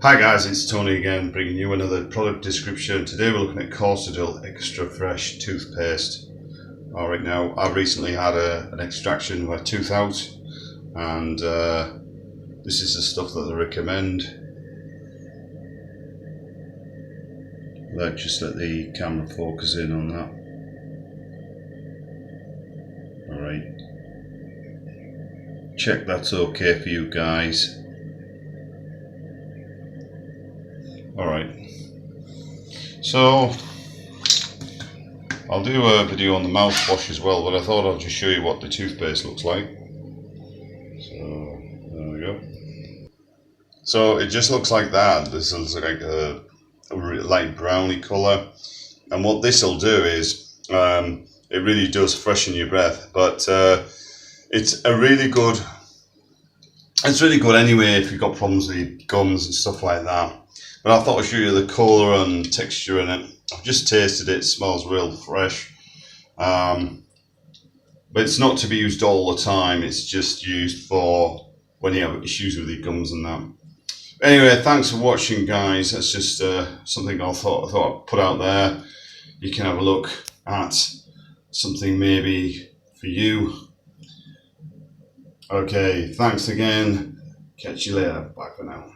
Hi guys, it's Tony again, bringing you another product description. Today we're looking at Corsodyl Extra Fresh toothpaste. Alright, now I've recently had an extraction of my tooth out, and this is the stuff that they recommend. Just let the camera focus in on that. Alright, check that's okay for you guys. Alright, so I'll do a video on the mouthwash as well, but I thought I'll just show you what the toothpaste looks like. So there we go. So it just looks like that. This looks like a light browny colour, and what this will do is it really does freshen your breath, but it's really good anyway if you've got problems with your gums and stuff like that. But I thought I'd show you the colour and texture in it. I've just tasted it, it smells real fresh. But it's not to be used all the time, it's just used for when you have issues with your gums and that. Anyway, thanks for watching guys. That's just something I thought I'd put out there. You can have a look at something maybe for you. Okay, thanks again. Catch you later. Bye for now.